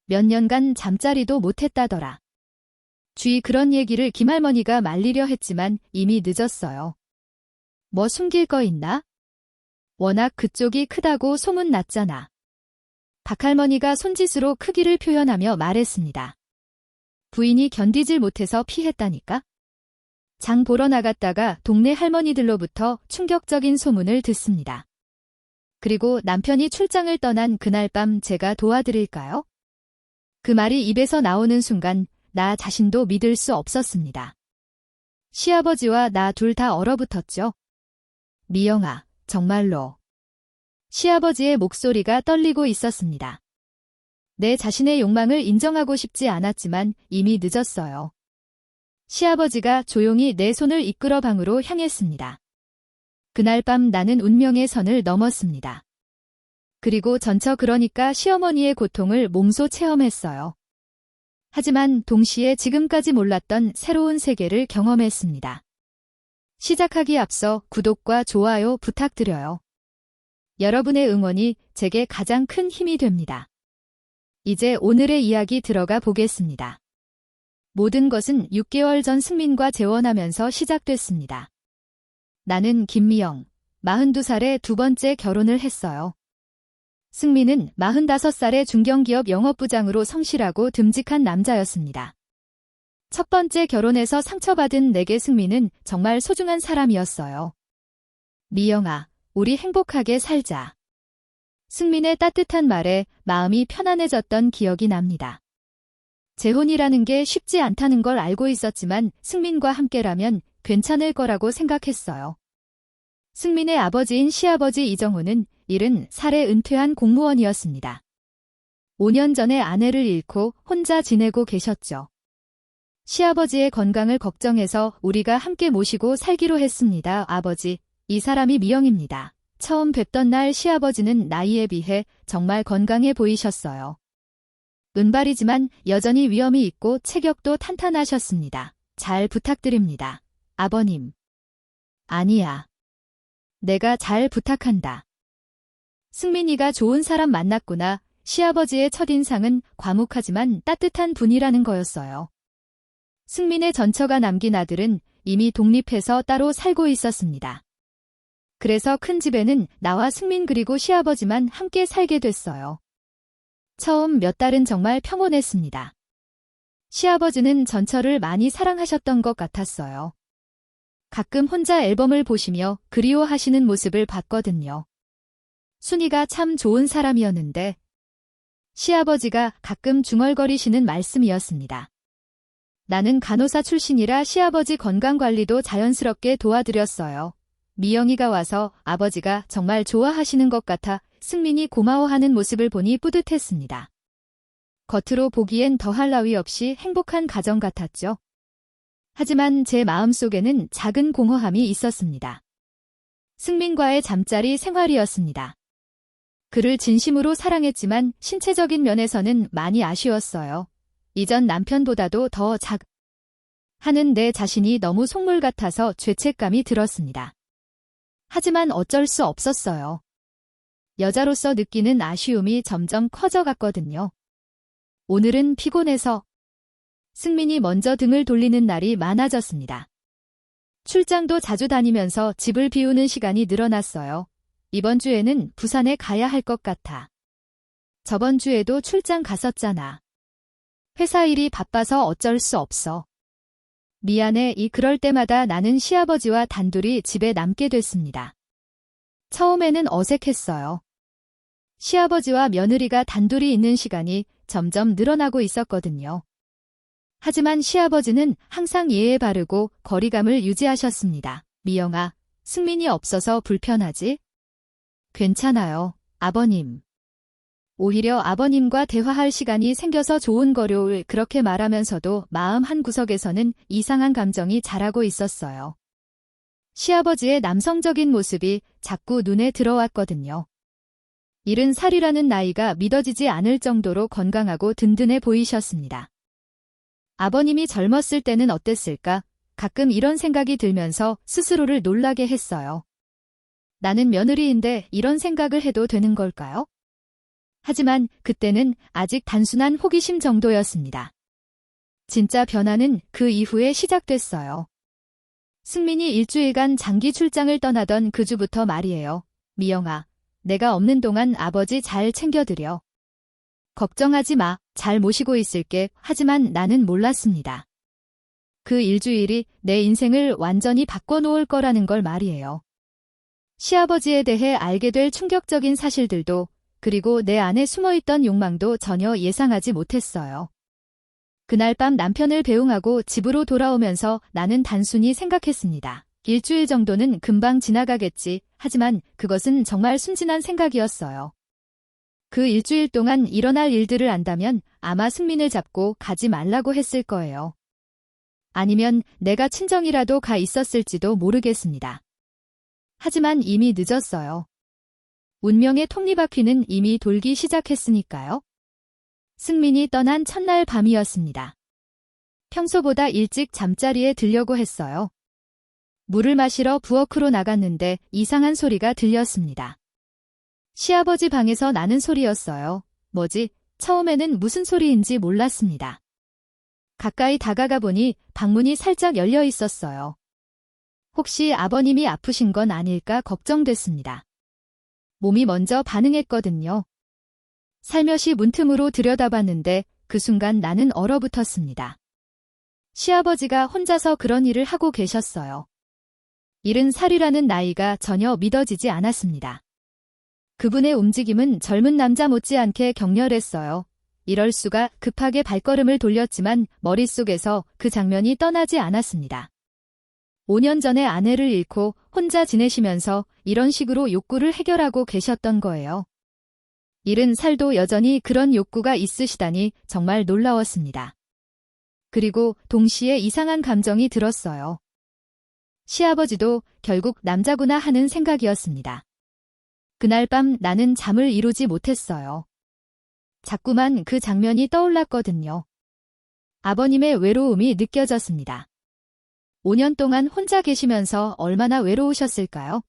몇 년간 잠자리도 못했다더라. 주위 그런 얘기를 김할머니가 말리려 했지만 이미 늦었어요. 뭐 숨길 거 있나? 워낙 그쪽이 크다고 소문났잖아. 박할머니가 손짓으로 크기를 표현하며 말했습니다. 부인이 견디질 못해서 피했다니까? 장 보러 나갔다가 동네 할머니들로부터 충격적인 소문을 듣습니다. 그리고 남편이 출장을 떠난 그날 밤 제가 도와드릴까요? 그 말이 입에서 나오는 순간 나 자신도 믿을 수 없었습니다. 시아버지와 나 둘 다 얼어붙었죠. 미영아, 정말로. 시아버지의 목소리가 떨리고 있었습니다. 내 자신의 욕망을 인정하고 싶지 않았지만 이미 늦었어요. 시아버지가 조용히 내 손을 이끌어 방으로 향했습니다. 그날 밤 나는 운명의 선을 넘었습니다. 그리고 전처 그러니까 시어머니의 고통을 몸소 체험했어요. 하지만 동시에 지금까지 몰랐던 새로운 세계를 경험했습니다. 시작하기 앞서 구독과 좋아요 부탁드려요. 여러분의 응원이 제게 가장 큰 힘이 됩니다. 이제 오늘의 이야기 들어가 보겠습니다. 모든 것은 6개월 전 승민과 재혼하면서 시작됐습니다. 나는 김미영, 42살에 두 번째 결혼을 했어요. 승민은 45살의 중견기업 영업부장으로 성실하고 듬직한 남자였습니다. 첫 번째 결혼에서 상처받은 내게 승민은 정말 소중한 사람이었어요. 미영아, 우리 행복하게 살자. 승민의 따뜻한 말에 마음이 편안해졌던 기억이 납니다. 재혼이라는 게 쉽지 않다는 걸 알고 있었지만 승민과 함께라면 괜찮을 거라고 생각했어요. 승민의 아버지인 시아버지 이정호는 70살에 은퇴한 공무원이었습니다. 5년 전에 아내를 잃고 혼자 지내고 계셨죠. 시아버지의 건강을 걱정해서 우리가 함께 모시고 살기로 했습니다. 아버지, 이 사람이 미영입니다. 처음 뵙던 날 시아버지는 나이에 비해 정말 건강해 보이셨어요. 은발이지만 여전히 위엄이 있고 체격도 탄탄하셨습니다. 잘 부탁드립니다. 아버님. 아니야. 내가 잘 부탁한다. 승민이가 좋은 사람 만났구나. 시아버지의 첫인상은 과묵하지만 따뜻한 분이라는 거였어요. 승민의 전처가 남긴 아들은 이미 독립해서 따로 살고 있었습니다. 그래서 큰 집에는 나와 승민 그리고 시아버지만 함께 살게 됐어요. 처음 몇 달은 정말 평온했습니다. 시아버지는 전처를 많이 사랑하셨던 것 같았어요. 가끔 혼자 앨범을 보시며 그리워하시는 모습을 봤거든요. 순이가 참 좋은 사람이었는데 시아버지가 가끔 중얼거리시는 말씀이었습니다. 나는 간호사 출신이라 시아버지 건강관리도 자연스럽게 도와드렸어요. 미영이가 와서 아버지가 정말 좋아하시는 것 같아 승민이 고마워하는 모습을 보니 뿌듯했습니다. 겉으로 보기엔 더할 나위 없이 행복한 가정 같았죠. 하지만 제 마음속에는 작은 공허함이 있었습니다. 승민과의 잠자리 생활이었습니다. 그를 진심으로 사랑했지만 신체적인 면에서는 많이 아쉬웠어요. 이전 남편보다도 더 하는 내 자신이 너무 속물 같아서 죄책감이 들었습니다. 하지만 어쩔 수 없었어요. 여자로서 느끼는 아쉬움이 점점 커져갔거든요. 오늘은 피곤해서 승민이 먼저 등을 돌리는 날이 많아졌습니다. 출장도 자주 다니면서 집을 비우는 시간이 늘어났어요. 이번 주에는 부산에 가야 할 것 같아. 저번 주에도 출장 갔었잖아. 회사 일이 바빠서 어쩔 수 없어. 미안해. 그럴 때마다 나는 시아버지와 단둘이 집에 남게 됐습니다. 처음에는 어색했어요. 시아버지와 며느리가 단둘이 있는 시간이 점점 늘어나고 있었거든요. 하지만 시아버지는 항상 예의 바르고 거리감을 유지하셨습니다. 미영아, 승민이 없어서 불편하지? 괜찮아요, 아버님. 오히려 아버님과 대화할 시간이 생겨서 좋은 거려. 그렇게 말하면서도 마음 한구석에서는 이상한 감정이 자라고 있었어요. 시아버지의 남성적인 모습이 자꾸 눈에 들어왔거든요. 70살이라는 나이가 믿어지지 않을 정도로 건강하고 든든해 보이셨습니다. 아버님이 젊었을 때는 어땠을까? 가끔 이런 생각이 들면서 스스로를 놀라게 했어요. 나는 며느리인데 이런 생각을 해도 되는 걸까요? 하지만 그때는 아직 단순한 호기심 정도였습니다. 진짜 변화는 그 이후에 시작됐어요. 승민이 일주일간 장기 출장을 떠나던 그 주부터 말이에요. 미영아, 내가 없는 동안 아버지 잘 챙겨드려. 걱정하지 마, 잘 모시고 있을게. 하지만 나는 몰랐습니다. 그 일주일이 내 인생을 완전히 바꿔놓을 거라는 걸 말이에요. 시아버지에 대해 알게 될 충격적인 사실들도, 그리고 내 안에 숨어있던 욕망도 전혀 예상하지 못했어요. 그날 밤 남편을 배웅하고 집으로 돌아오면서 나는 단순히 생각했습니다. 일주일 정도는 금방 지나가겠지. 하지만 그것은 정말 순진한 생각이었어요. 그 일주일 동안 일어날 일들을 안다면 아마 승민을 잡고 가지 말라고 했을 거예요. 아니면 내가 친정이라도 가 있었을지도 모르겠습니다. 하지만 이미 늦었어요. 운명의 톱니바퀴는 이미 돌기 시작했으니까요. 승민이 떠난 첫날 밤이었습니다. 평소보다 일찍 잠자리에 들려고 했어요. 물을 마시러 부엌으로 나갔는데 이상한 소리가 들렸습니다. 시아버지 방에서 나는 소리였어요. 뭐지? 처음에는 무슨 소리인지 몰랐습니다. 가까이 다가가 보니 방문이 살짝 열려 있었어요. 혹시 아버님이 아프신 건 아닐까 걱정됐습니다. 몸이 먼저 반응했거든요. 살며시 문틈으로 들여다봤는데 그 순간 나는 얼어붙었습니다. 시아버지가 혼자서 그런 일을 하고 계셨어요. 70살이라는 나이가 전혀 믿어지지 않았습니다. 그분의 움직임은 젊은 남자 못지않게 격렬했어요. 이럴 수가. 급하게 발걸음을 돌렸지만 머릿속에서 그 장면이 떠나지 않았습니다. 5년 전에 아내를 잃고 혼자 지내시면서 이런 식으로 욕구를 해결하고 계셨던 거예요. 70살도 여전히 그런 욕구가 있으시다니 정말 놀라웠습니다. 그리고 동시에 이상한 감정이 들었어요. 시아버지도 결국 남자구나 하는 생각이었습니다. 그날 밤 나는 잠을 이루지 못했어요. 자꾸만 그 장면이 떠올랐거든요. 아버님의 외로움이 느껴졌습니다. 5년 동안 혼자 계시면서 얼마나 외로우셨을까요?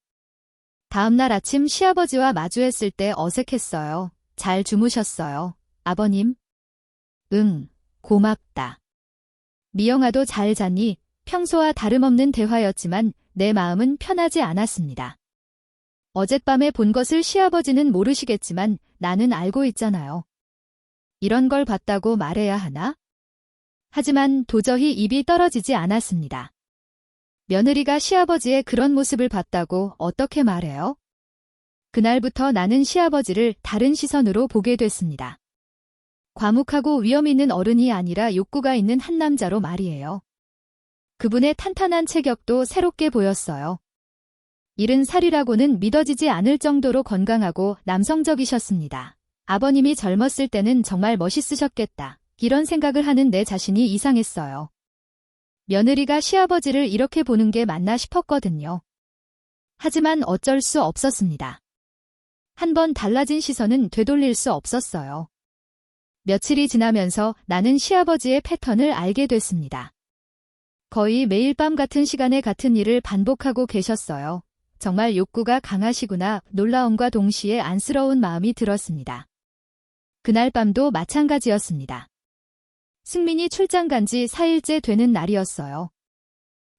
다음날 아침 시아버지와 마주했을 때 어색했어요. 잘 주무셨어요, 아버님? 응, 고맙다. 미영아도 잘 자니? 평소와 다름없는 대화였지만 내 마음은 편하지 않았습니다. 어젯밤에 본 것을 시아버지는 모르시겠지만 나는 알고 있잖아요. 이런 걸 봤다고 말해야 하나? 하지만 도저히 입이 떨어지지 않았습니다. 며느리가 시아버지의 그런 모습을 봤다고 어떻게 말해요? 그날부터 나는 시아버지를 다른 시선으로 보게 됐습니다. 과묵하고 위험 있는 어른이 아니라 욕구가 있는 한 남자로 말이에요. 그분의 탄탄한 체격도 새롭게 보였어요. 70살이라고는 믿어지지 않을 정도로 건강하고 남성적이셨습니다. 아버님이 젊었을 때는 정말 멋있으셨겠다. 이런 생각을 하는 내 자신이 이상했어요. 며느리가 시아버지를 이렇게 보는 게 맞나 싶었거든요. 하지만 어쩔 수 없었습니다. 한번 달라진 시선은 되돌릴 수 없었어요. 며칠이 지나면서 나는 시아버지의 패턴을 알게 됐습니다. 거의 매일 밤 같은 시간에 같은 일을 반복하고 계셨어요. 정말 욕구가 강하시구나. 놀라움과 동시에 안쓰러운 마음이 들었습니다. 그날 밤도 마찬가지였습니다. 승민이 출장 간 지 4일째 되는 날이었어요.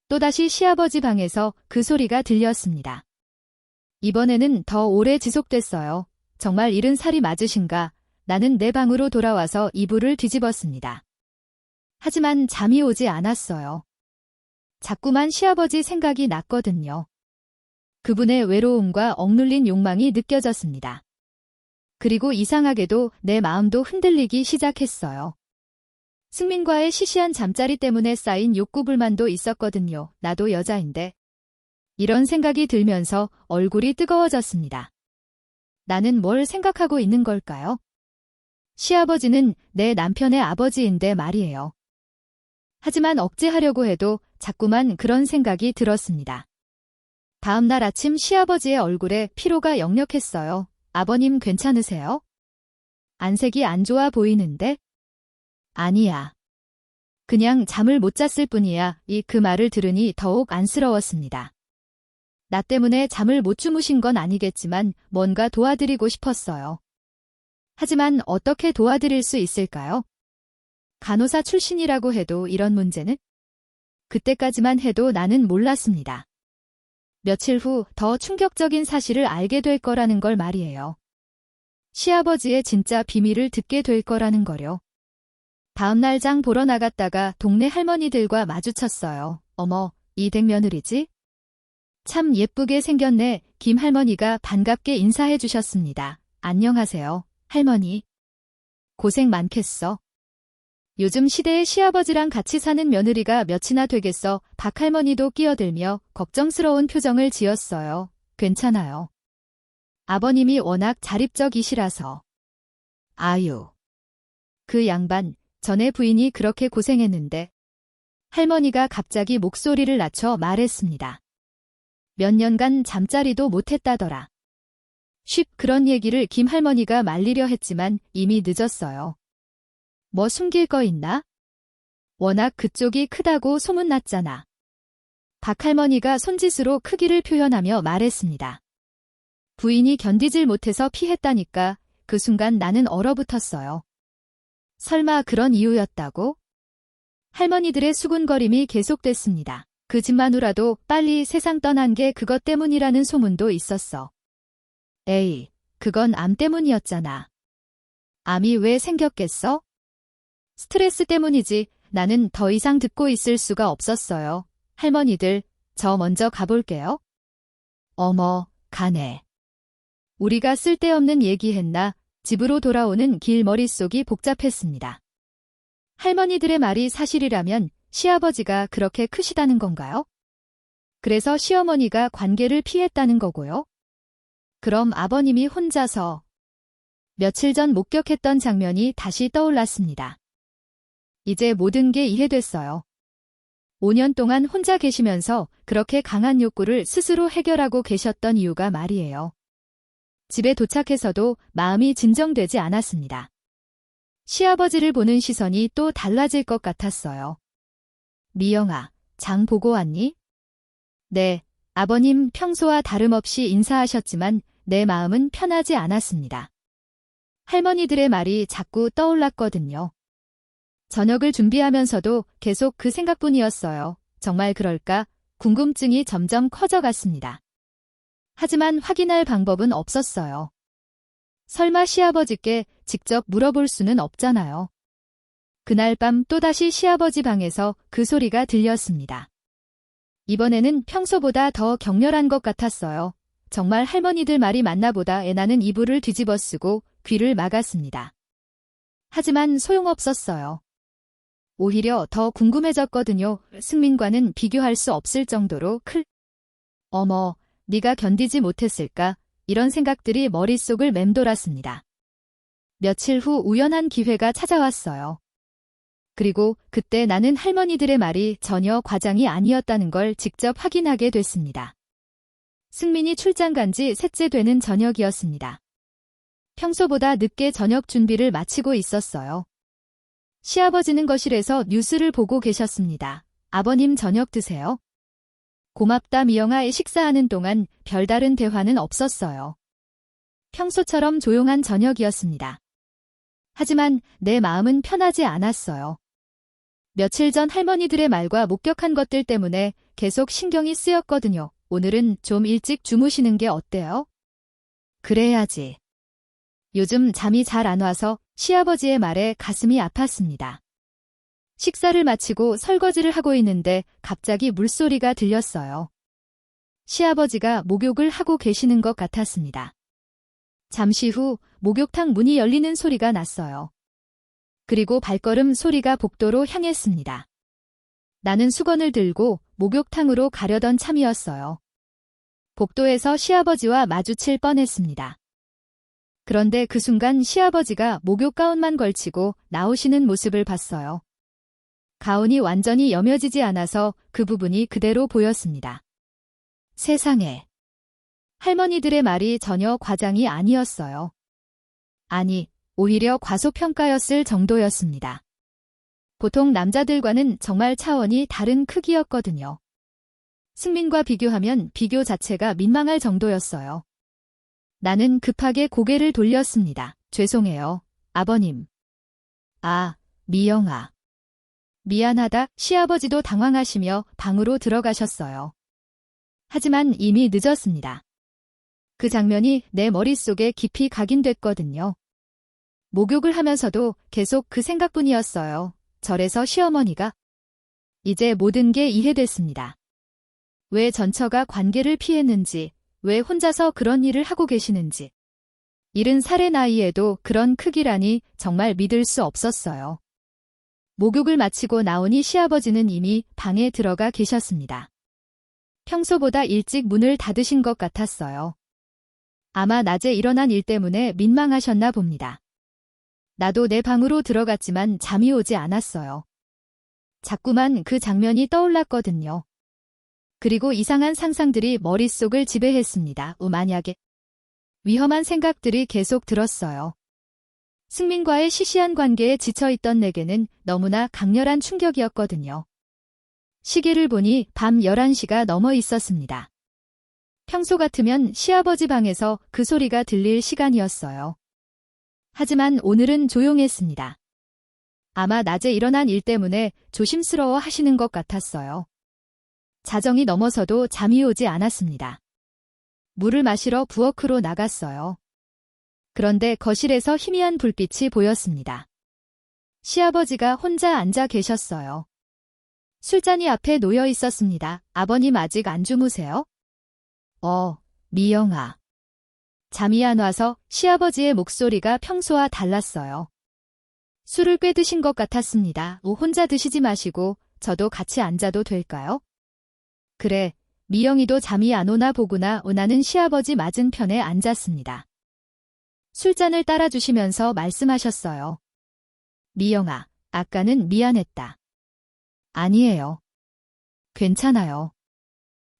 또다시 시아버지 방에서 그 소리가 들렸습니다. 이번에는 더 오래 지속됐어요. 정말 70살이 맞으신가? 나는 내 방으로 돌아와서 이불을 뒤집었습니다. 하지만 잠이 오지 않았어요. 자꾸만 시아버지 생각이 났거든요. 그분의 외로움과 억눌린 욕망이 느껴졌습니다. 그리고 이상하게도 내 마음도 흔들리기 시작했어요. 승민과의 시시한 잠자리 때문에 쌓인 욕구 불만도 있었거든요. 나도 여자인데. 이런 생각이 들면서 얼굴이 뜨거워졌습니다. 나는 뭘 생각하고 있는 걸까요? 시아버지는 내 남편의 아버지인데 말이에요. 하지만 억제하려고 해도 자꾸만 그런 생각이 들었습니다. 다음 날 아침 시아버지의 얼굴에 피로가 역력했어요. 아버님 괜찮으세요? 안색이 안 좋아 보이는데? 아니야. 그냥 잠을 못 잤을 뿐이야. 그 말을 들으니 더욱 안쓰러웠습니다. 나 때문에 잠을 못 주무신 건 아니겠지만 뭔가 도와드리고 싶었어요. 하지만 어떻게 도와드릴 수 있을까요? 간호사 출신이라고 해도 이런 문제는? 그때까지만 해도 나는 몰랐습니다. 며칠 후 더 충격적인 사실을 알게 될 거라는 걸 말이에요. 시아버지의 진짜 비밀을 듣게 될 거라는 거요. 다음날 장 보러 나갔다가 동네 할머니들과 마주쳤어요. 어머, 이 댁며느리지? 참 예쁘게 생겼네. 김 할머니가 반갑게 인사해 주셨습니다. 안녕하세요, 할머니. 고생 많겠어. 요즘 시대의 시아버지랑 같이 사는 며느리가 몇이나 되겠어. 박 할머니도 끼어들며 걱정스러운 표정을 지었어요. 괜찮아요. 아버님이 워낙 자립적이시라서. 아유. 그 양반, 전에 부인이 그렇게 고생했는데. 할머니가 갑자기 목소리를 낮춰 말했습니다. 몇 년간 잠자리도 못했다더라. 쉽 그런 얘기를 김 할머니가 말리려 했지만 이미 늦었어요. 뭐 숨길 거 있나? 워낙 그쪽이 크다고 소문났잖아. 박 할머니가 손짓으로 크기를 표현하며 말했습니다. 부인이 견디질 못해서 피했다니까. 그 순간 나는 얼어붙었어요. 설마 그런 이유였다고? 할머니들의 수군거림이 계속됐습니다. 그 집 마누라도 빨리 세상 떠난 게 그것 때문이라는 소문도 있었어. 에이, 그건 암 때문이었잖아. 암이 왜 생겼겠어? 스트레스 때문이지. 나는 더 이상 듣고 있을 수가 없었어요. 할머니들, 저 먼저 가볼게요. 어머, 가네. 우리가 쓸데없는 얘기했나? 집으로 돌아오는 길 머릿속이 복잡했습니다. 할머니들의 말이 사실이라면 시아버지가 그렇게 크시다는 건가요? 그래서 시어머니가 관계를 피했다는 거고요? 그럼 아버님이 혼자서 며칠 전 목격했던 장면이 다시 떠올랐습니다. 이제 모든 게 이해됐어요. 5년 동안 혼자 계시면서 그렇게 강한 욕구를 스스로 해결하고 계셨던 이유가 말이에요. 집에 도착해서도 마음이 진정되지 않았습니다. 시아버지를 보는 시선이 또 달라질 것 같았어요. 미영아, 장 보고 왔니? 네, 아버님 평소와 다름없이 인사하셨지만 내 마음은 편하지 않았습니다. 할머니들의 말이 자꾸 떠올랐거든요. 저녁을 준비하면서도 계속 그 생각뿐이었어요. 정말 그럴까? 궁금증이 점점 커져갔습니다. 하지만 확인할 방법은 없었어요. 설마 시아버지께 직접 물어볼 수는 없잖아요. 그날 밤 또다시 시아버지 방에서 그 소리가 들렸습니다. 이번에는 평소보다 더 격렬한 것 같았어요. 정말 할머니들 말이 맞나 보다. 애나는 이불을 뒤집어 쓰고 귀를 막았습니다. 하지만 소용없었어요. 오히려 더 궁금해졌거든요. 승민과는 비교할 수 없을 정도로 어머, 네가 견디지 못했을까? 이런 생각들이 머릿속을 맴돌았습니다. 며칠 후 우연한 기회가 찾아왔어요. 그리고 그때 나는 할머니들의 말이 전혀 과장이 아니었다는 걸 직접 확인하게 됐습니다. 승민이 출장 간 지 셋째 되는 저녁이었습니다. 평소보다 늦게 저녁 준비를 마치고 있었어요. 시아버지는 거실에서 뉴스를 보고 계셨습니다. 아버님 저녁 드세요. 고맙다 미영아. 식사하는 동안 별다른 대화는 없었어요. 평소처럼 조용한 저녁이었습니다. 하지만 내 마음은 편하지 않았어요. 며칠 전 할머니들의 말과 목격한 것들 때문에 계속 신경이 쓰였거든요. 오늘은 좀 일찍 주무시는 게 어때요? 그래야지. 요즘 잠이 잘 안 와서 시아버지의 말에 가슴이 아팠습니다. 식사를 마치고 설거지를 하고 있는데 갑자기 물소리가 들렸어요. 시아버지가 목욕을 하고 계시는 것 같았습니다. 잠시 후 목욕탕 문이 열리는 소리가 났어요. 그리고 발걸음 소리가 복도로 향했습니다. 나는 수건을 들고 목욕탕으로 가려던 참이었어요. 복도에서 시아버지와 마주칠 뻔했습니다. 그런데 그 순간 시아버지가 목욕 가운만 걸치고 나오시는 모습을 봤어요. 가운이 완전히 여며지지 않아서 그 부분이 그대로 보였습니다. 세상에. 할머니들의 말이 전혀 과장이 아니었어요. 아니, 오히려 과소평가였을 정도였습니다. 보통 남자들과는 정말 차원이 다른 크기였거든요. 승민과 비교하면 비교 자체가 민망할 정도였어요. 나는 급하게 고개를 돌렸습니다. 죄송해요, 아버님. 아, 미영아. 미안하다. 시아버지도 당황하시며 방으로 들어가셨어요. 하지만 이미 늦었습니다. 그 장면이 내 머릿속에 깊이 각인됐거든요. 목욕을 하면서도 계속 그 생각뿐이었어요. 절에서 시어머니가. 이제 모든 게 이해됐습니다. 왜 전처가 관계를 피했는지, 왜 혼자서 그런 일을 하고 계시는지. 70살의 나이에도 그런 크기라니 정말 믿을 수 없었어요. 목욕을 마치고 나오니 시아버지는 이미 방에 들어가 계셨습니다. 평소보다 일찍 문을 닫으신 것 같았어요. 아마 낮에 일어난 일 때문에 민망하셨나 봅니다. 나도 내 방으로 들어갔지만 잠이 오지 않았어요. 자꾸만 그 장면이 떠올랐거든요. 그리고 이상한 상상들이 머릿속을 지배했습니다. 만약에 위험한 생각들이 계속 들었어요. 승민과의 시시한 관계에 지쳐있던 내게는 너무나 강렬한 충격이었거든요. 시계를 보니 밤 11시가 넘어 있었습니다. 평소 같으면 시아버지 방에서 그 소리가 들릴 시간이었어요. 하지만 오늘은 조용했습니다. 아마 낮에 일어난 일 때문에 조심스러워 하시는 것 같았어요. 자정이 넘어서도 잠이 오지 않았습니다. 물을 마시러 부엌으로 나갔어요. 그런데 거실에서 희미한 불빛이 보였습니다. 시아버지가 혼자 앉아 계셨어요. 술잔이 앞에 놓여 있었습니다. 아버님 아직 안 주무세요? 미영아. 잠이 안 와서. 시아버지의 목소리가 평소와 달랐어요. 술을 꽤 드신 것 같았습니다. 혼자 드시지 마시고 저도 같이 앉아도 될까요? 그래, 미영이도 잠이 안 오나 보구나. 나는 시아버지 맞은편에 앉았습니다. 술잔을 따라주시면서 말씀하셨어요. 미영아, 아까는 미안했다. 아니에요. 괜찮아요.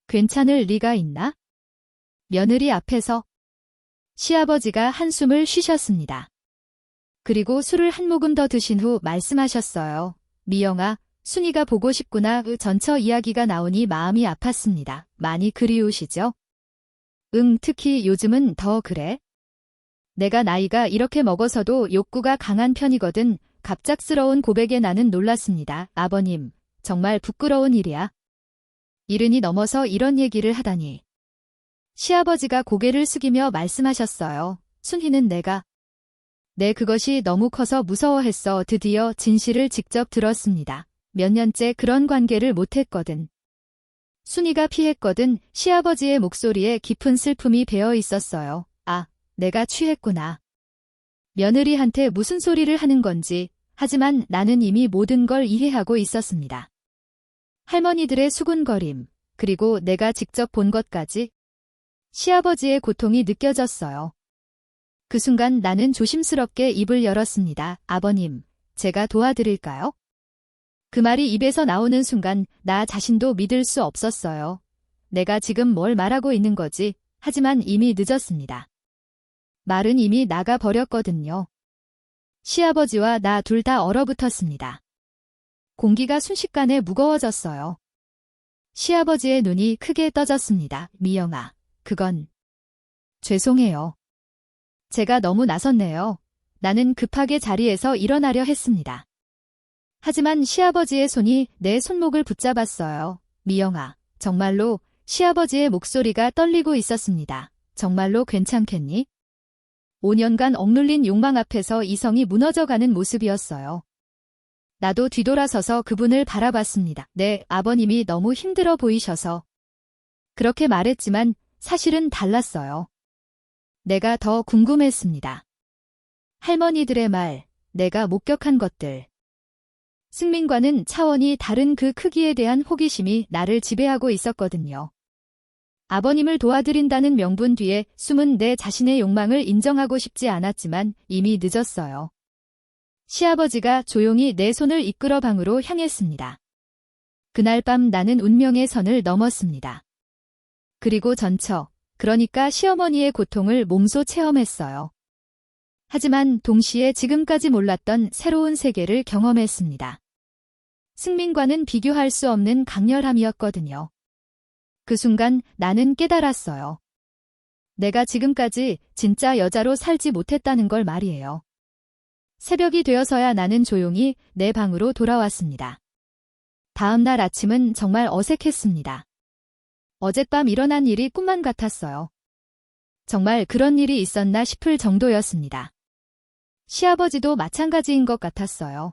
괜찮을 리가 있나? 며느리 앞에서. 시아버지가 한숨을 쉬셨습니다. 그리고 술을 한 모금 더 드신 후 말씀하셨어요. 미영아, 순이가 보고 싶구나. 전처 이야기가 나오니 마음이 아팠습니다. 많이 그리우시죠? 특히 요즘은 더 그래. 내가 나이가 이렇게 먹어서도 욕구가 강한 편이거든. 갑작스러운 고백에 나는 놀랐습니다. 아버님, 정말 부끄러운 일이야. 70이 넘어서 이런 얘기를 하다니. 시아버지가 고개를 숙이며 말씀하셨어요. 순희는 그것이 너무 커서 무서워했어. 드디어 진실을 직접 들었습니다. 몇 년째 그런 관계를 못했거든. 순이가 피했거든. 시아버지의 목소리에 깊은 슬픔이 배어 있었어요. 아, 내가 취했구나. 며느리한테 무슨 소리를 하는 건지. 하지만 나는 이미 모든 걸 이해하고 있었습니다. 할머니들의 수군거림, 그리고 내가 직접 본 것까지. 시아버지의 고통이 느껴졌어요. 그 순간 나는 조심스럽게 입을 열었습니다. 아버님, 제가 도와드릴까요? 그 말이 입에서 나오는 순간 나 자신도 믿을 수 없었어요. 내가 지금 뭘 말하고 있는 거지? 하지만 이미 늦었습니다. 말은 이미 나가 버렸거든요. 시아버지와 나 둘 다 얼어붙었습니다. 공기가 순식간에 무거워졌어요. 시아버지의 눈이 크게 떠졌습니다. 미영아, 그건 죄송해요. 제가 너무 나섰네요. 나는 급하게 자리에서 일어나려 했습니다. 하지만 시아버지의 손이 내 손목을 붙잡았어요. 미영아, 정말로. 시아버지의 목소리가 떨리고 있었습니다. 정말로 괜찮겠니? 5년간 억눌린 욕망 앞에서 이성이 무너져가는 모습이었어요. 나도 뒤돌아서서 그분을 바라봤습니다. 네, 아버님이 너무 힘들어 보이셔서. 그렇게 말했지만 사실은 달랐어요. 내가 더 궁금했습니다. 할머니들의 말, 내가 목격한 것들. 승민과는 차원이 다른 그 크기에 대한 호기심이 나를 지배하고 있었거든요. 아버님을 도와드린다는 명분 뒤에 숨은 내 자신의 욕망을 인정하고 싶지 않았지만 이미 늦었어요. 시아버지가 조용히 내 손을 이끌어 방으로 향했습니다. 그날 밤 나는 운명의 선을 넘었습니다. 그리고 전처, 그러니까 시어머니의 고통을 몸소 체험했어요. 하지만 동시에 지금까지 몰랐던 새로운 세계를 경험했습니다. 승민과는 비교할 수 없는 강렬함이었거든요. 그 순간 나는 깨달았어요. 내가 지금까지 진짜 여자로 살지 못했다는 걸 말이에요. 새벽이 되어서야 나는 조용히 내 방으로 돌아왔습니다. 다음 날 아침은 정말 어색했습니다. 어젯밤 일어난 일이 꿈만 같았어요. 정말 그런 일이 있었나 싶을 정도였습니다. 시아버지도 마찬가지인 것 같았어요.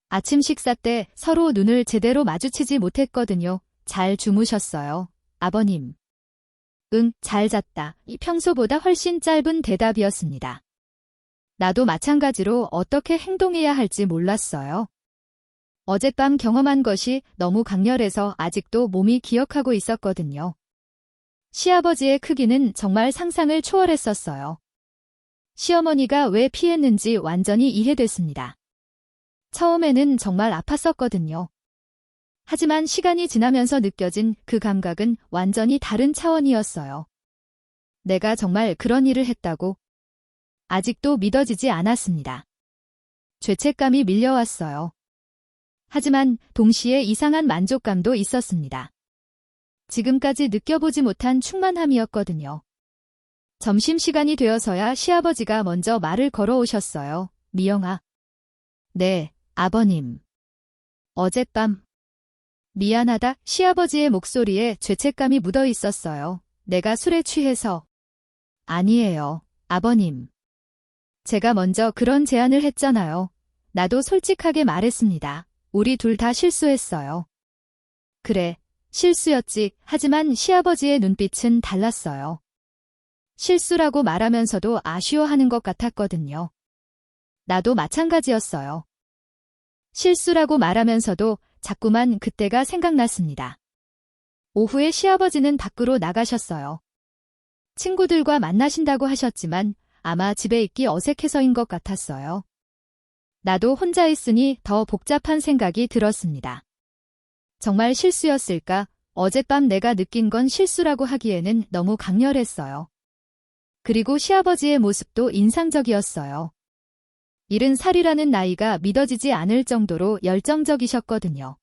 아침 식사 때 서로 눈을 제대로 마주치지 못했거든요. 잘 주무셨어요, 아버님? 응, 잘 잤다. 이 평소보다 훨씬 짧은 대답이었습니다. 나도 마찬가지로 어떻게 행동해야 할지 몰랐어요. 어젯밤 경험한 것이 너무 강렬해서 아직도 몸이 기억하고 있었거든요. 시아버지의 크기는 정말 상상을 초월했었어요. 시어머니가 왜 피했는지 완전히 이해됐습니다. 처음에는 정말 아팠었거든요. 하지만 시간이 지나면서 느껴진 그 감각은 완전히 다른 차원이었어요. 내가 정말 그런 일을 했다고? 아직도 믿어지지 않았습니다. 죄책감이 밀려왔어요. 하지만 동시에 이상한 만족감도 있었습니다. 지금까지 느껴보지 못한 충만함이었거든요. 점심시간이 되어서야 시아버지가 먼저 말을 걸어오셨어요. 미영아. 네, 아버님. 어젯밤. 미안하다. 시아버지의 목소리에 죄책감이 묻어 있었어요. 내가 술에 취해서. 아니에요, 아버님. 제가 먼저 그런 제안을 했잖아요. 나도 솔직하게 말했습니다. 우리 둘 다 실수했어요. 그래, 실수였지. 하지만 시아버지의 눈빛은 달랐어요. 실수라고 말하면서도 아쉬워하는 것 같았거든요. 나도 마찬가지였어요. 실수라고 말하면서도 자꾸만 그때가 생각났습니다. 오후에 시아버지는 밖으로 나가셨어요. 친구들과 만나신다고 하셨지만 아마 집에 있기 어색해서인 것 같았어요. 나도 혼자 있으니 더 복잡한 생각이 들었습니다. 정말 실수였을까? 어젯밤 내가 느낀 건 실수라고 하기에는 너무 강렬했어요. 그리고 시아버지의 모습도 인상적이었어요. 70살이라는 나이가 믿어지지 않을 정도로 열정적이셨거든요.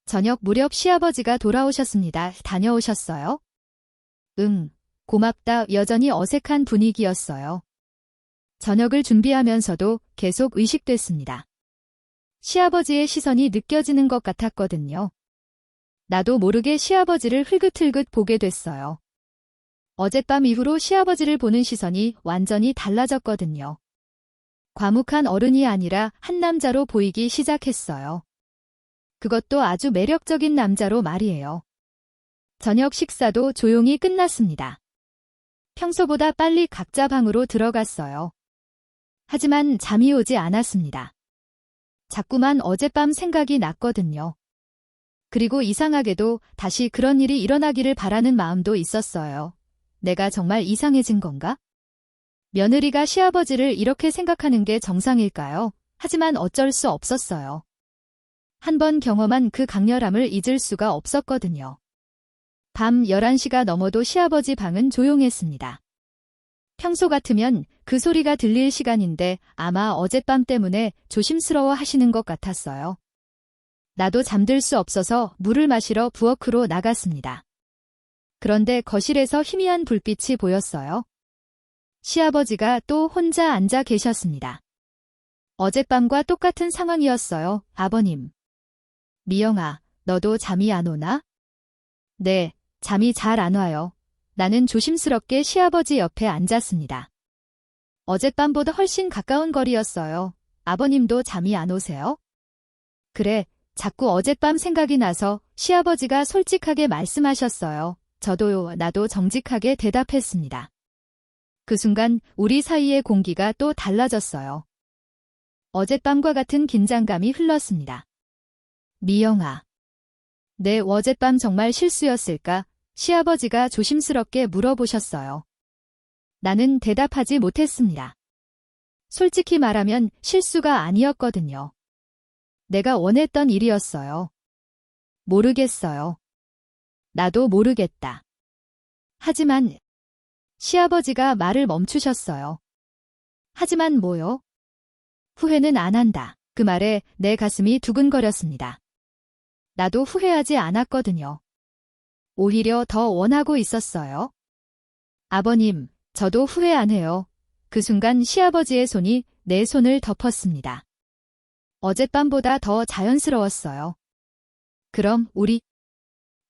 저녁 무렵 시아버지가 돌아오셨습니다. 다녀오셨어요? 응, 고맙다. 여전히 어색한 분위기였어요. 저녁을 준비하면서도 계속 의식됐습니다. 시아버지의 시선이 느껴지는 것 같았거든요. 나도 모르게 시아버지를 흘긋흘긋 보게 됐어요. 어젯밤 이후로 시아버지를 보는 시선이 완전히 달라졌거든요. 과묵한 어른이 아니라 한 남자로 보이기 시작했어요. 그것도 아주 매력적인 남자로 말이에요. 저녁 식사도 조용히 끝났습니다. 평소보다 빨리 각자 방으로 들어갔어요. 하지만 잠이 오지 않았습니다. 자꾸만 어젯밤 생각이 났거든요. 그리고 이상하게도 다시 그런 일이 일어나기를 바라는 마음도 있었어요. 내가 정말 이상해진 건가? 며느리가 시아버지를 이렇게 생각하는 게 정상일까요? 하지만 어쩔 수 없었어요. 한 번 경험한 그 강렬함을 잊을 수가 없었거든요. 밤 11시가 넘어도 시아버지 방은 조용했습니다. 평소 같으면 그 소리가 들릴 시간인데 아마 어젯밤 때문에 조심스러워 하시는 것 같았어요. 나도 잠들 수 없어서 물을 마시러 부엌으로 나갔습니다. 그런데 거실에서 희미한 불빛이 보였어요. 시아버지가 또 혼자 앉아 계셨습니다. 어젯밤과 똑같은 상황이었어요, 아버님. 미영아, 너도 잠이 안 오나? 네, 잠이 잘 안 와요. 나는 조심스럽게 시아버지 옆에 앉았습니다. 어젯밤보다 훨씬 가까운 거리였어요. 아버님도 잠이 안 오세요? 그래, 자꾸 어젯밤 생각이 나서 시아버지가 솔직하게 말씀하셨어요. 저도요, 나도 정직하게 대답했습니다. 그 순간 우리 사이의 공기가 또 달라졌어요. 어젯밤과 같은 긴장감이 흘렀습니다. 미영아. 내 어젯밤 정말 실수였을까? 시아버지가 조심스럽게 물어보셨어요. 나는 대답하지 못했습니다. 솔직히 말하면 실수가 아니었거든요. 내가 원했던 일이었어요. 모르겠어요. 나도 모르겠다. 하지만 시아버지가 말을 멈추셨어요. 하지만 뭐요? 후회는 안 한다. 그 말에 내 가슴이 두근거렸습니다. 나도 후회하지 않았거든요. 오히려 더 원하고 있었어요. 아버님, 저도 후회 안 해요. 그 순간 시아버지의 손이 내 손을 덮었습니다. 어젯밤보다 더 자연스러웠어요. 그럼 우리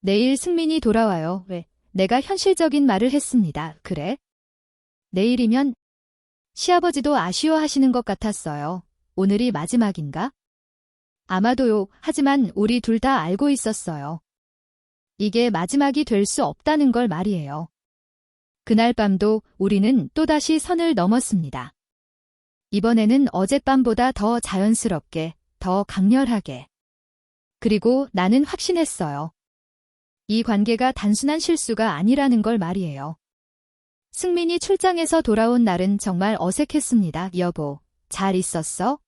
내일 승민이 돌아와요. 왜? 내가 현실적인 말을 했습니다. 그래? 내일이면 시아버지도 아쉬워하시는 것 같았어요. 오늘이 마지막인가? 아마도요. 하지만 우리 둘 다 알고 있었어요. 이게 마지막이 될 수 없다는 걸 말이에요. 그날 밤도 우리는 또다시 선을 넘었습니다. 이번에는 어젯밤보다 더 자연스럽게, 더 강렬하게. 그리고 나는 확신했어요. 이 관계가 단순한 실수가 아니라는 걸 말이에요. 승민이 출장에서 돌아온 날은 정말 어색했습니다. 여보, 잘 있었어?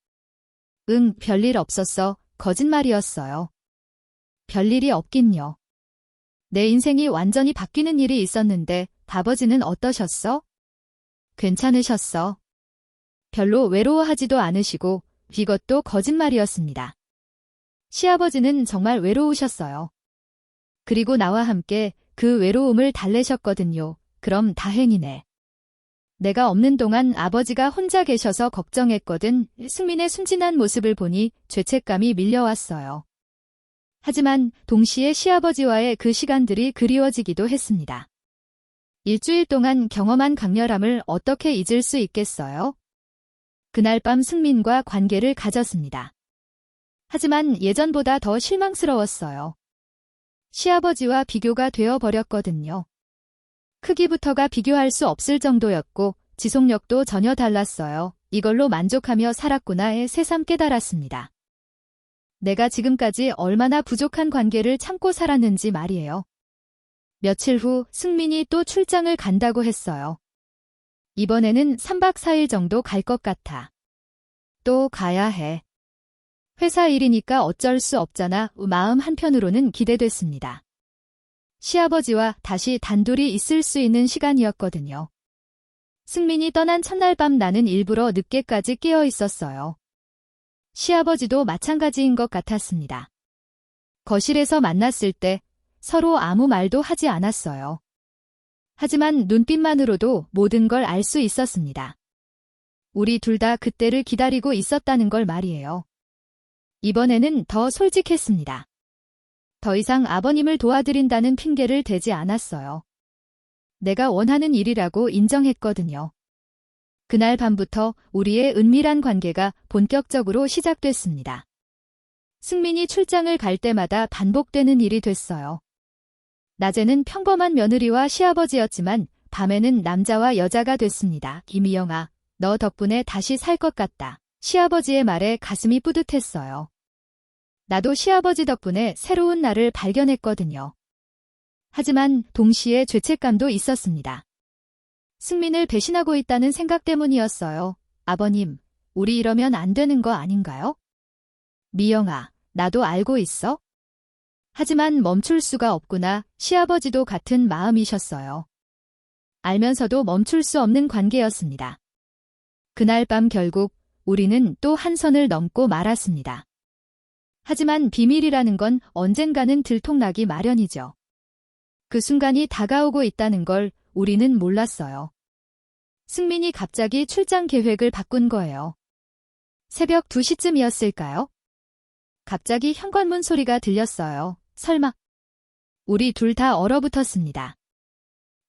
응, 별일 없었어. 거짓말이었어요. 별일이 없긴요. 내 인생이 완전히 바뀌는 일이 있었는데 아버지는 어떠셨어? 괜찮으셨어. 별로 외로워하지도 않으시고 이것도 거짓말이었습니다. 시아버지는 정말 외로우셨어요. 그리고 나와 함께 그 외로움을 달래셨거든요. 그럼 다행이네. 내가 없는 동안 아버지가 혼자 계셔서 걱정했거든. 승민의 순진한 모습을 보니 죄책감이 밀려왔어요. 하지만 동시에 시아버지와의 그 시간들이 그리워지기도 했습니다. 일주일 동안 경험한 강렬함을 어떻게 잊을 수 있겠어요? 그날 밤 승민과 관계를 가졌습니다. 하지만 예전보다 더 실망스러웠어요. 시아버지와 비교가 되어버렸거든요. 크기부터가 비교할 수 없을 정도였고 지속력도 전혀 달랐어요. 이걸로 만족하며 살았구나에 새삼 깨달았습니다. 내가 지금까지 얼마나 부족한 관계를 참고 살았는지 말이에요. 며칠 후 승민이 또 출장을 간다고 했어요. 이번에는 3박 4일 정도 갈 것 같아. 또 가야 해. 회사 일이니까 어쩔 수 없잖아. 마음 한편으로는 기대됐습니다. 시아버지와 다시 단둘이 있을 수 있는 시간이었거든요. 승민이 떠난 첫날 밤 나는 일부러 늦게까지 깨어 있었어요. 시아버지도 마찬가지인 것 같았습니다. 거실에서 만났을 때 서로 아무 말도 하지 않았어요. 하지만 눈빛만으로도 모든 걸 알 수 있었습니다. 우리 둘 다 그때를 기다리고 있었다는 걸 말이에요. 이번에는 더 솔직했습니다. 더 이상 아버님을 도와드린다는 핑계를 대지 않았어요. 내가 원하는 일이라고 인정했거든요. 그날 밤부터 우리의 은밀한 관계가 본격적으로 시작됐습니다. 승민이 출장을 갈 때마다 반복되는 일이 됐어요. 낮에는 평범한 며느리와 시아버지였지만 밤에는 남자와 여자가 됐습니다. 김희영아, 너 덕분에 다시 살 것 같다. 시아버지의 말에 가슴이 뿌듯했어요. 나도 시아버지 덕분에 새로운 나를 발견했거든요. 하지만 동시에 죄책감도 있었습니다. 승민을 배신하고 있다는 생각 때문이었어요. 아버님, 우리 이러면 안 되는 거 아닌가요? 미영아, 나도 알고 있어. 하지만 멈출 수가 없구나. 시아버지도 같은 마음이셨어요. 알면서도 멈출 수 없는 관계였습니다. 그날 밤 결국 우리는 또 한 선을 넘고 말았습니다. 하지만 비밀이라는 건 언젠가는 들통나기 마련이죠. 그 순간이 다가오고 있다는 걸 우리는 몰랐어요. 승민이 갑자기 출장 계획을 바꾼 거예요. 새벽 2시쯤이었을까요? 갑자기 현관문 소리가 들렸어요. 설마. 우리 둘 다 얼어붙었습니다.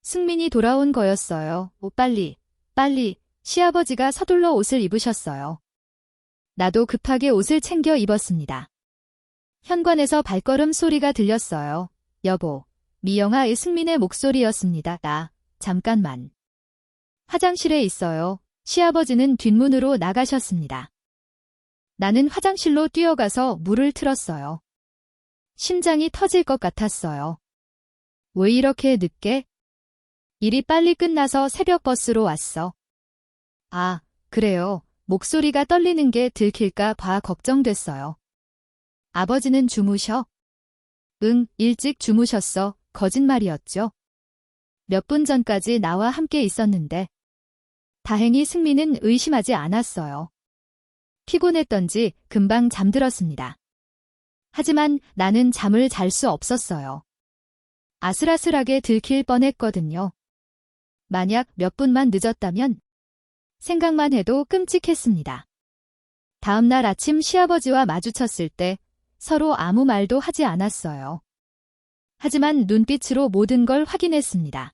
승민이 돌아온 거였어요. 빨리, 빨리. 시아버지가 서둘러 옷을 입으셨어요. 나도 급하게 옷을 챙겨 입었습니다. 현관에서 발걸음 소리가 들렸어요. 여보, 미영아의 승민의 목소리였습니다. 잠깐만. 화장실에 있어요. 시아버지는 뒷문으로 나가셨습니다. 나는 화장실로 뛰어가서 물을 틀었어요. 심장이 터질 것 같았어요. 왜 이렇게 늦게? 일이 빨리 끝나서 새벽 버스로 왔어. 아, 그래요. 목소리가 떨리는 게 들킬까 봐 걱정됐어요. 아버지는 주무셔? 응, 일찍 주무셨어. 거짓말이었죠. 몇 분 전까지 나와 함께 있었는데. 다행히 승민은 의심하지 않았어요. 피곤했던지 금방 잠들었습니다. 하지만 나는 잠을 잘 수 없었어요. 아슬아슬하게 들킬 뻔했거든요. 만약 몇 분만 늦었다면 생각만 해도 끔찍했습니다. 다음 날 아침 시아버지와 마주쳤을 때 서로 아무 말도 하지 않았어요. 하지만 눈빛으로 모든 걸 확인했습니다.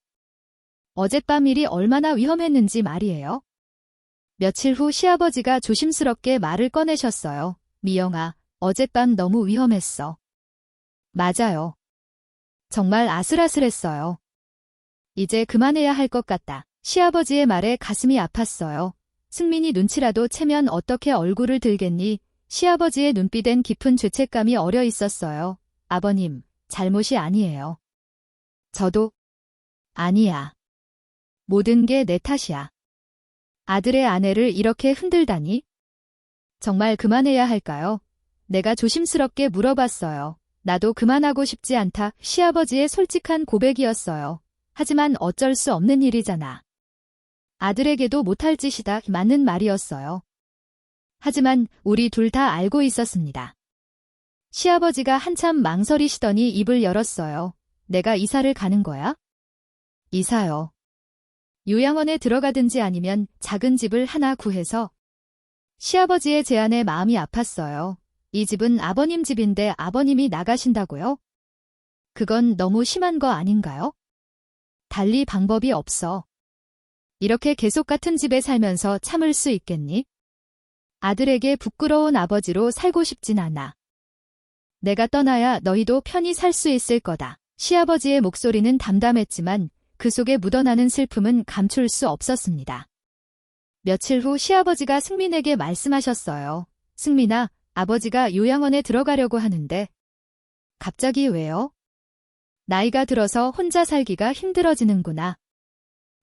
어젯밤 일이 얼마나 위험했는지 말이에요. 며칠 후 시아버지가 조심스럽게 말을 꺼내셨어요. 미영아, 어젯밤 너무 위험했어. 맞아요. 정말 아슬아슬했어요. 이제 그만해야 할 것 같다. 시아버지의 말에 가슴이 아팠어요. 승민이 눈치라도 채면 어떻게 얼굴을 들겠니? 시아버지의 눈빛엔 깊은 죄책감이 어려 있었어요. 아버님, 잘못이 아니에요. 저도 아니야. 모든 게 내 탓이야. 아들의 아내를 이렇게 흔들다니? 정말 그만해야 할까요? 내가 조심스럽게 물어봤어요. 나도 그만하고 싶지 않다. 시아버지의 솔직한 고백이었어요. 하지만 어쩔 수 없는 일이잖아. 아들에게도 못할 짓이다. 맞는 말이었어요. 하지만 우리 둘 다 알고 있었습니다. 시아버지가 한참 망설이시더니 입을 열었어요. 내가 이사를 가는 거야? 이사요. 요양원에 들어가든지 아니면 작은 집을 하나 구해서. 시아버지의 제안에 마음이 아팠어요. 이 집은 아버님 집인데 아버님이 나가신다고요? 그건 너무 심한 거 아닌가요? 달리 방법이 없어. 이렇게 계속 같은 집에 살면서 참을 수 있겠니? 아들에게 부끄러운 아버지로 살고 싶진 않아. 내가 떠나야 너희도 편히 살 수 있을 거다. 시아버지의 목소리는 담담했지만 그 속에 묻어나는 슬픔은 감출 수 없었습니다. 며칠 후 시아버지가 승민에게 말씀하셨어요. 승민아, 아버지가 요양원에 들어가려고 하는데. 갑자기 왜요? 나이가 들어서 혼자 살기가 힘들어지는구나.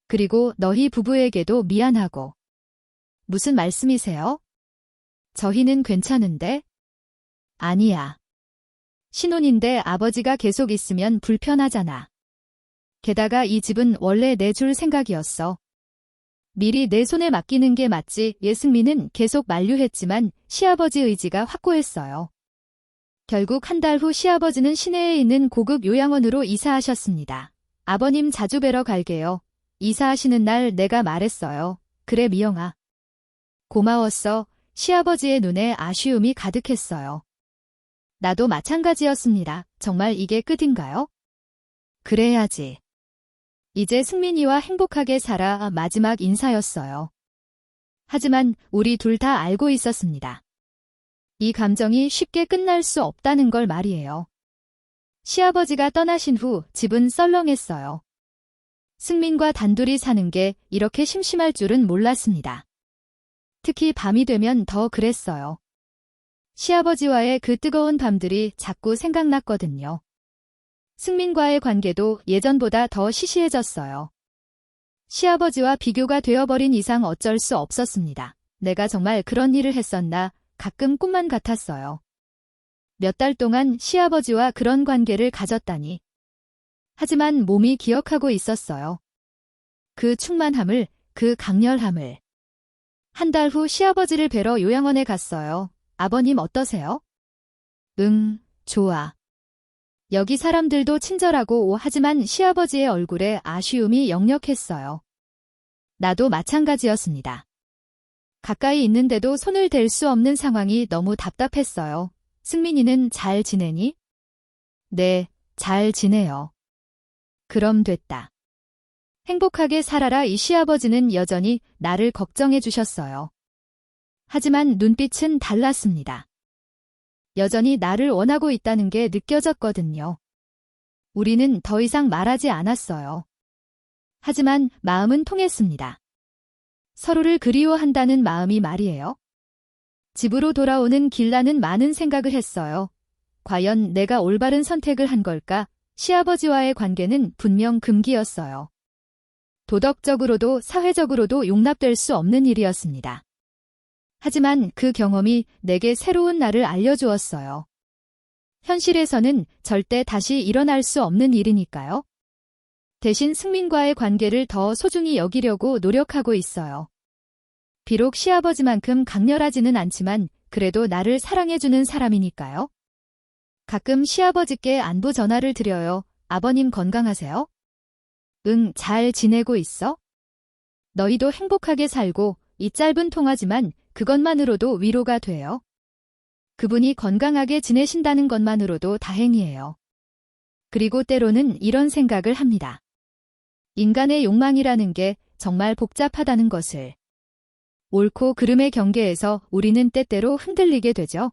그리고 너희 부부에게도 미안하고. 무슨 말씀이세요? 저희는 괜찮은데? 아니야. 신혼인데 아버지가 계속 있으면 불편하잖아. 게다가 이 집은 원래 내줄 생각이었어. 미리 내 손에 맡기는 게 맞지. 예승민은 계속 만류했지만 시아버지 의지가 확고했어요. 결국 한 달 후 시아버지는 시내에 있는 고급 요양원으로 이사하셨습니다. 아버님 자주 뵈러 갈게요. 이사하시는 날 내가 말했어요. 그래 미영아. 고마웠어. 시아버지의 눈에 아쉬움이 가득했어요. 나도 마찬가지였습니다. 정말 이게 끝인가요? 그래야지. 이제 승민이와 행복하게 살아. 마지막 인사였어요. 하지만 우리 둘 다 알고 있었습니다. 이 감정이 쉽게 끝날 수 없다는 걸 말이에요. 시아버지가 떠나신 후 집은 썰렁했어요. 승민과 단둘이 사는 게 이렇게 심심할 줄은 몰랐습니다. 특히 밤이 되면 더 그랬어요. 시아버지와의 그 뜨거운 밤들이 자꾸 생각났거든요. 승민과의 관계도 예전보다 더 시시해졌어요. 시아버지와 비교가 되어버린 이상 어쩔 수 없었습니다. 내가 정말 그런 일을 했었나 가끔 꿈만 같았어요. 몇 달 동안 시아버지와 그런 관계를 가졌다니. 하지만 몸이 기억하고 있었어요. 그 충만함을, 그 강렬함을. 한 달 후 시아버지를 뵈러 요양원에 갔어요. 아버님 어떠세요? 응, 좋아. 여기 사람들도 친절하고 하지만 시아버지의 얼굴에 아쉬움이 역력했어요. 나도 마찬가지였습니다. 가까이 있는데도 손을 댈 수 없는 상황이 너무 답답했어요. 승민이는 잘 지내니? 네, 잘 지내요. 그럼 됐다. 행복하게 살아라. 이 시아버지는 여전히 나를 걱정해 주셨어요. 하지만 눈빛은 달랐습니다. 여전히 나를 원하고 있다는 게 느껴졌거든요. 우리는 더 이상 말하지 않았어요. 하지만 마음은 통했습니다. 서로를 그리워한다는 마음이 말이에요. 집으로 돌아오는 길 나는 많은 생각을 했어요. 과연 내가 올바른 선택을 한 걸까? 시아버지와의 관계는 분명 금기였어요. 도덕적으로도 사회적으로도 용납될 수 없는 일이었습니다. 하지만 그 경험이 내게 새로운 나를 알려주었어요. 현실에서는 절대 다시 일어날 수 없는 일이니까요. 대신 승민과의 관계를 더 소중히 여기려고 노력하고 있어요. 비록 시아버지만큼 강렬하지는 않지만 그래도 나를 사랑해주는 사람이니까요. 가끔 시아버지께 안부 전화를 드려요. 아버님 건강하세요? 응, 잘 지내고 있어? 너희도 행복하게 살고 이 짧은 통화지만 그것만으로도 위로가 돼요. 그분이 건강하게 지내신다는 것만으로도 다행이에요. 그리고 때로는 이런 생각을 합니다. 인간의 욕망이라는 게 정말 복잡하다는 것을. 옳고 그름의 경계에서 우리는 때때로 흔들리게 되죠.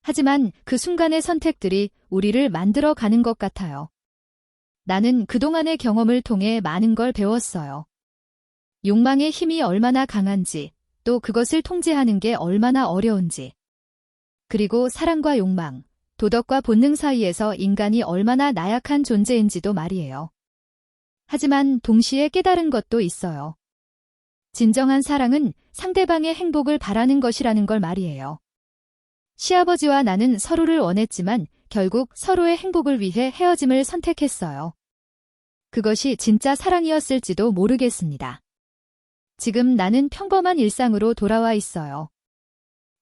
하지만 그 순간의 선택들이 우리를 만들어 가는 것 같아요. 나는 그동안의 경험을 통해 많은 걸 배웠어요. 욕망의 힘이 얼마나 강한지, 또 그것을 통제하는 게 얼마나 어려운지. 그리고 사랑과 욕망, 도덕과 본능 사이에서 인간이 얼마나 나약한 존재인지도 말이에요. 하지만 동시에 깨달은 것도 있어요. 진정한 사랑은 상대방의 행복을 바라는 것이라는 걸 말이에요. 시아버지와 나는 서로를 원했지만 결국 서로의 행복을 위해 헤어짐을 선택했어요. 그것이 진짜 사랑이었을지도 모르겠습니다. 지금 나는 평범한 일상으로 돌아와 있어요.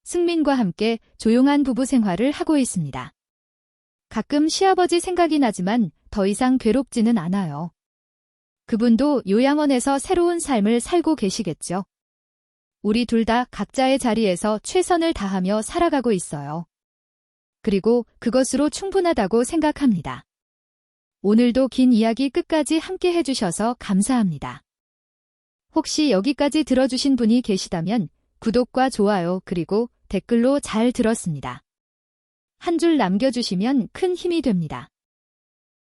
승민과 함께 조용한 부부 생활을 하고 있습니다. 가끔 시아버지 생각이 나지만 더 이상 괴롭지는 않아요. 그분도 요양원에서 새로운 삶을 살고 계시겠죠. 우리 둘 다 각자의 자리에서 최선을 다하며 살아가고 있어요. 그리고 그것으로 충분하다고 생각합니다. 오늘도 긴 이야기 끝까지 함께 해주셔서 감사합니다. 혹시 여기까지 들어주신 분이 계시다면 구독과 좋아요 그리고 댓글로 잘 들었습니다. 한 줄 남겨주시면 큰 힘이 됩니다.